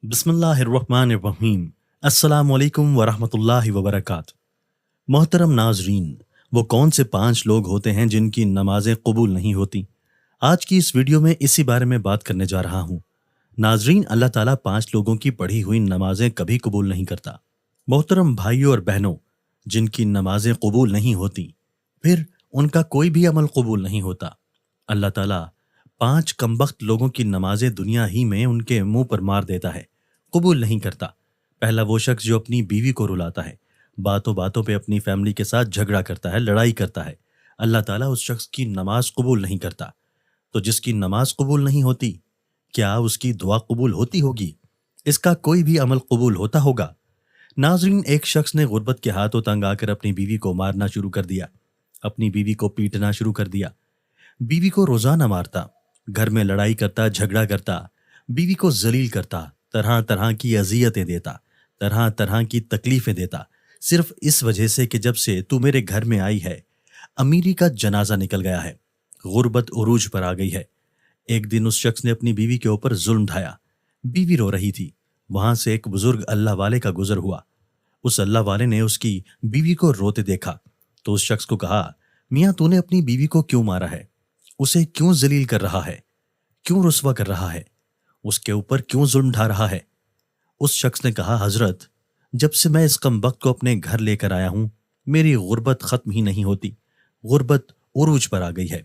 بسم اللہ الرحمن الرحیم۔ السلام علیکم ورحمۃ اللہ وبرکاتہ۔ محترم ناظرین، وہ کون سے 5 لوگ ہوتے ہیں جن کی نمازیں قبول نہیں ہوتی؟ آج کی اس ویڈیو میں اسی بارے میں بات کرنے جا رہا ہوں۔ ناظرین، اللہ تعالیٰ 5 لوگوں کی پڑھی ہوئی نمازیں کبھی قبول نہیں کرتا۔ محترم بھائیوں اور بہنوں، جن کی نمازیں قبول نہیں ہوتی، پھر ان کا کوئی بھی عمل قبول نہیں ہوتا۔ اللہ تعالیٰ 5 کمبخت لوگوں کی نمازیں دنیا ہی میں ان کے منہ پر مار دیتا ہے، قبول نہیں کرتا۔ پہلا وہ شخص جو اپنی بیوی کو رلاتا ہے، باتوں باتوں پہ اپنی فیملی کے ساتھ جھگڑا کرتا ہے، لڑائی کرتا ہے، اللہ تعالیٰ اس شخص کی نماز قبول نہیں کرتا۔ تو جس کی نماز قبول نہیں ہوتی، کیا اس کی دعا قبول ہوتی ہوگی؟ اس کا کوئی بھی عمل قبول ہوتا ہوگا؟ ناظرین، ایک شخص نے غربت کے ہاتھوں تنگ آ کر اپنی بیوی کو مارنا شروع کر دیا، اپنی بیوی کو پیٹنا شروع کر دیا، بیوی کو روزانہ مارتا، گھر میں لڑائی کرتا، جھگڑا کرتا، بیوی کو ذلیل کرتا، طرح طرح کی اذیتیں دیتا، طرح طرح کی تکلیفیں دیتا، صرف اس وجہ سے کہ جب سے تو میرے گھر میں آئی ہے امیری کا جنازہ نکل گیا ہے، غربت عروج پر آ گئی ہے۔ ایک دن اس شخص نے اپنی بیوی کے اوپر ظلم ڈھایا، بیوی رو رہی تھی، وہاں سے ایک بزرگ اللہ والے کا گزر ہوا۔ اس اللہ والے نے اس کی بیوی کو روتے دیکھا تو اس شخص کو کہا، میاں تو نے اپنی بیوی کو کیوں مارا ہے؟ اسے کیوں ذلیل کر رہا ہے؟ کیوں رسوا کر رہا ہے؟ اس کے اوپر کیوں ظلم ڈھا رہا ہے؟ اس شخص نے کہا، حضرت، جب سے میں اس کم وقت کو اپنے گھر لے کر آیا ہوں، میری غربت ختم ہی نہیں ہوتی، غربت عروج پر آ گئی ہے۔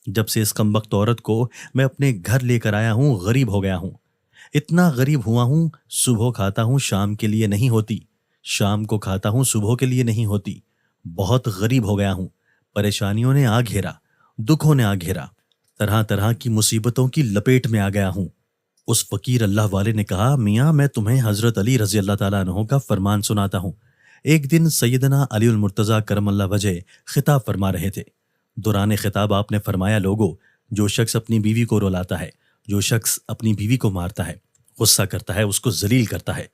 جب سے اس کم وقت عورت کو میں اپنے گھر لے کر آیا ہوں، غریب ہو گیا ہوں، اتنا غریب ہوا ہوں، صبح کھاتا ہوں شام کے لیے نہیں ہوتی، شام کو کھاتا ہوں صبح کے لیے نہیں ہوتی، بہت غریب ہو گیا ہوں، پریشانیوں نے آ گھیرا، دکھوں نے آ گھیرا، طرح طرح کی مصیبتوں کی لپیٹ میں آ گیا ہوں۔ اس فقیر اللہ والے نے کہا، میاں میں تمہیں حضرت علی رضی اللہ تعالیٰ عنہ کا فرمان سناتا ہوں۔ ایک دن سیدنا علی المرتضیٰ کرم اللہ وجہ خطاب فرما رہے تھے۔ دوران خطاب آپ نے فرمایا، لوگو، جو شخص اپنی بیوی کو رلاتا ہے، جو شخص اپنی بیوی کو مارتا ہے، غصہ کرتا ہے، اس کو ذلیل کرتا ہے،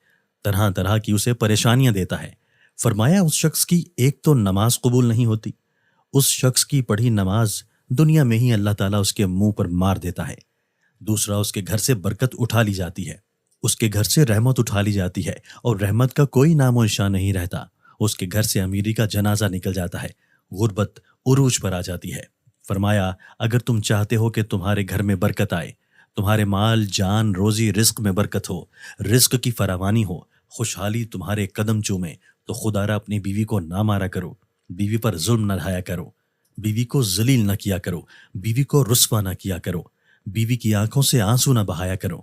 طرح طرح کی اسے پریشانیاں دیتا ہے، فرمایا اس شخص کی ایک تو نماز قبول نہیں ہوتی، اس شخص کی پڑھی نماز دنیا میں ہی اللہ تعالیٰ اس کے منہ پر مار دیتا ہے، دوسرا اس کے گھر سے برکت اٹھا لی جاتی ہے، اس کے گھر سے رحمت اٹھا لی جاتی ہے اور رحمت کا کوئی نام و نشان نہیں رہتا، اس کے گھر سے امیری کا جنازہ نکل جاتا ہے، غربت عروج پر آ جاتی ہے۔ فرمایا، اگر تم چاہتے ہو کہ تمہارے گھر میں برکت آئے، تمہارے مال جان روزی رزق میں برکت ہو، رزق کی فراوانی ہو، خوشحالی تمہارے قدم چومے، تو خدا را اپنی بیوی کو نہ مارا کرو، بیوی پر ظلم نہ ڈھایا کرو، بیوی کو ذلیل نہ کیا کرو، بیوی کو رسوا نہ کیا کرو، بیوی کی آنکھوں سے آنسو نہ بہایا کرو۔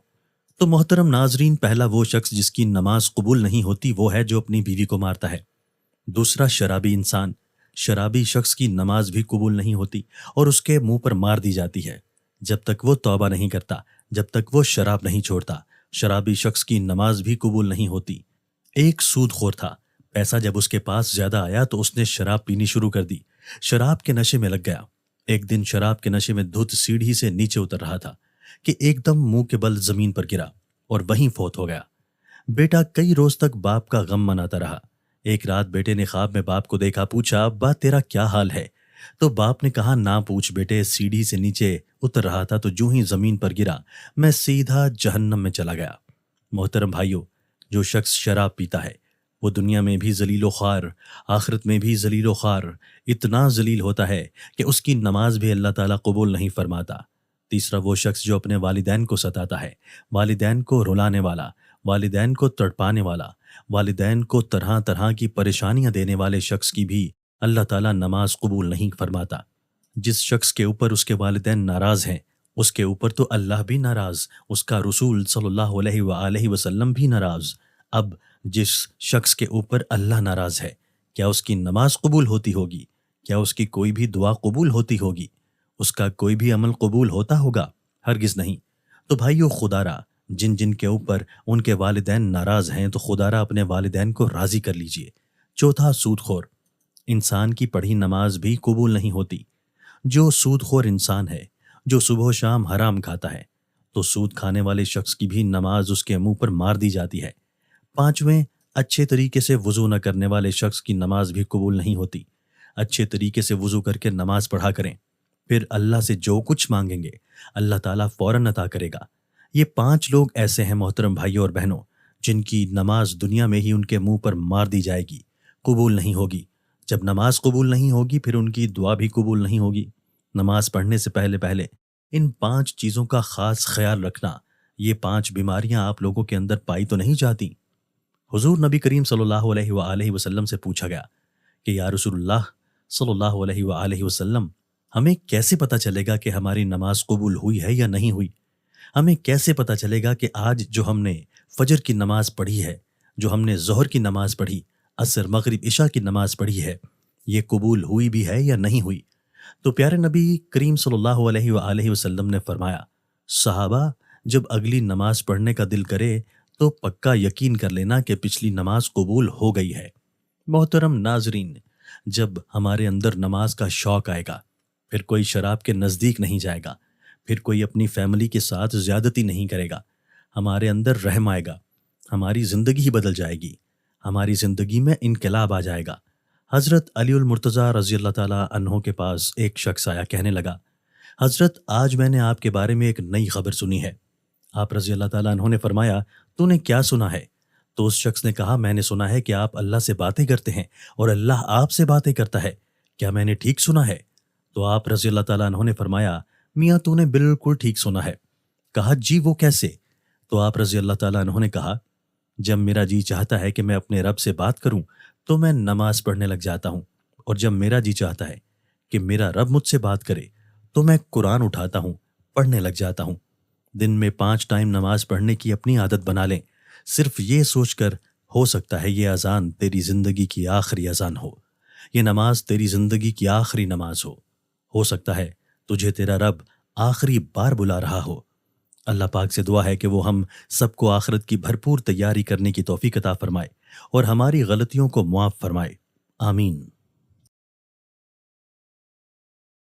تو محترم ناظرین، پہلا وہ شخص جس کی نماز قبول نہیں ہوتی وہ ہے جو اپنی بیوی کو مارتا ہے۔ دوسرا، شرابی انسان، شرابی شخص کی نماز بھی قبول نہیں ہوتی اور اس کے منہ پر مار دی جاتی ہے جب تک وہ توبہ نہیں کرتا، جب تک وہ شراب نہیں چھوڑتا، شرابی شخص کی نماز بھی قبول نہیں ہوتی۔ ایک سود خور تھا، پیسہ جب اس کے پاس زیادہ آیا تو اس نے شراب پینی شروع کر دی، شراب کے نشے میں لگ گیا۔ ایک دن شراب کے نشے میں دھت سیڑھی سے نیچے اتر رہا تھا کہ ایک دم منہ کے بل زمین پر گرا اور وہیں فوت ہو گیا۔ بیٹا کئی روز تک باپ کا غم مناتا رہا۔ ایک رات بیٹے نے خواب میں باپ کو دیکھا، پوچھا، ابا تیرا کیا حال ہے؟ تو باپ نے کہا، نہ پوچھ بیٹے، سیڑھی سے نیچے اتر رہا تھا تو جوں ہی زمین پر گرا میں سیدھا جہنم میں چلا گیا۔ محترم بھائیوں، جو شخص شراب پیتا ہے وہ دنیا میں بھی ذلیل و خوار، آخرت میں بھی ذلیل و خوار، اتنا ذلیل ہوتا ہے کہ اس کی نماز بھی اللہ تعالیٰ قبول نہیں فرماتا۔ تیسرا وہ شخص جو اپنے والدین کو ستاتا ہے، والدین کو رلانے والا، والدین کو تڑپانے والا، والدین کو طرح طرح کی پریشانیاں دینے والے شخص کی بھی اللہ تعالیٰ نماز قبول نہیں فرماتا۔ جس شخص کے اوپر اس کے والدین ناراض ہیں، اس کے اوپر تو اللہ بھی ناراض، اس کا رسول صلی اللہ علیہ وآلہ وسلم بھی ناراض۔ اب جس شخص کے اوپر اللہ ناراض ہے، کیا اس کی نماز قبول ہوتی ہوگی؟ کیا اس کی کوئی بھی دعا قبول ہوتی ہوگی؟ اس کا کوئی بھی عمل قبول ہوتا ہوگا؟ ہرگز نہیں۔ تو بھائیو، خدا را جن جن کے اوپر ان کے والدین ناراض ہیں تو خدا را اپنے والدین کو راضی کر لیجئے۔ چوتھا، سود خور، انسان کی پڑھی نماز بھی قبول نہیں ہوتی۔ جو سود خور انسان ہے، جو صبح و شام حرام کھاتا ہے، تو سود کھانے والے شخص کی بھی نماز اس کے منہ پر مار دی جاتی ہے۔ پانچویں، اچھے طریقے سے وضو نہ کرنے والے شخص کی نماز بھی قبول نہیں ہوتی۔ اچھے طریقے سے وضو کر کے نماز پڑھا کریں، پھر اللہ سے جو کچھ مانگیں گے اللہ تعالیٰ فوراً عطا کرے گا۔ یہ 5 لوگ ایسے ہیں محترم بھائیوں اور بہنوں جن کی نماز دنیا میں ہی ان کے منہ پر مار دی جائے گی، قبول نہیں ہوگی۔ جب نماز قبول نہیں ہوگی پھر ان کی دعا بھی قبول نہیں ہوگی۔ نماز پڑھنے سے پہلے پہلے ان 5 چیزوں کا خاص خیال رکھنا۔ یہ 5 بیماریاں آپ لوگوں کے اندر پائی تو نہیں جاتی؟ حضور نبی کریم صلی اللہ علیہ وآلہ وسلم سے پوچھا گیا کہ یا رسول اللہ صلی اللہ علیہ وآلہ وسلم، ہمیں کیسے پتہ چلے گا کہ ہماری نماز قبول ہوئی ہے یا نہیں ہوئی؟ ہمیں کیسے پتہ چلے گا کہ آج جو ہم نے فجر کی نماز پڑھی ہے، جو ہم نے ظہر کی نماز پڑھی، عصر مغرب عشاء کی نماز پڑھی ہے، یہ قبول ہوئی بھی ہے یا نہیں ہوئی؟ تو پیارے نبی کریم صلی اللہ علیہ وآلہ وسلم نے فرمایا، صحابہ جب اگلی نماز پڑھنے کا دل کرے تو پکا یقین کر لینا کہ پچھلی نماز قبول ہو گئی ہے۔ محترم ناظرین، جب ہمارے اندر نماز کا شوق آئے گا، پھر کوئی شراب کے نزدیک نہیں جائے گا، پھر کوئی اپنی فیملی کے ساتھ زیادتی نہیں کرے گا، ہمارے اندر رحم آئے گا، ہماری زندگی ہی بدل جائے گی، ہماری زندگی میں انقلاب آ جائے گا۔ حضرت علی المرتضیٰ رضی اللہ تعالیٰ عنہ کے پاس ایک شخص آیا، کہنے لگا، حضرت آج میں نے آپ کے بارے میں ایک نئی خبر سنی ہے۔ آپ رضی اللہ تعالیٰ عنہ نے فرمایا، تو نے کیا سنا ہے؟ تو اس شخص نے کہا، میں نے سنا ہے کہ آپ اللہ سے باتیں کرتے ہیں اور اللہ آپ سے باتیں کرتا ہے، کیا میں نے ٹھیک سنا ہے؟ تو آپ رضی اللہ تعالیٰ عنہ نے فرمایا، میاں تو نے بالکل ٹھیک سنا ہے۔ کہا، جی وہ کیسے؟ تو آپ رضی اللہ تعالیٰ عنہ نے کہا، جب میرا جی چاہتا ہے کہ میں اپنے رب سے بات کروں تو میں نماز پڑھنے لگ جاتا ہوں، اور جب میرا جی چاہتا ہے کہ میرا رب مجھ سے بات کرے تو میں قرآن اٹھاتا ہوں، پڑھنے لگ جاتا ہوں۔ دن میں 5 ٹائم نماز پڑھنے کی اپنی عادت بنا لیں، صرف یہ سوچ کر ہو سکتا ہے یہ اذان تیری زندگی کی آخری اذان ہو، یہ نماز تیری زندگی کی آخری نماز ہو سکتا ہے تجھے تیرا رب آخری بار بلا رہا ہو۔ اللہ پاک سے دعا ہے کہ وہ ہم سب کو آخرت کی بھرپور تیاری کرنے کی توفیق عطا فرمائے اور ہماری غلطیوں کو معاف فرمائے، آمین۔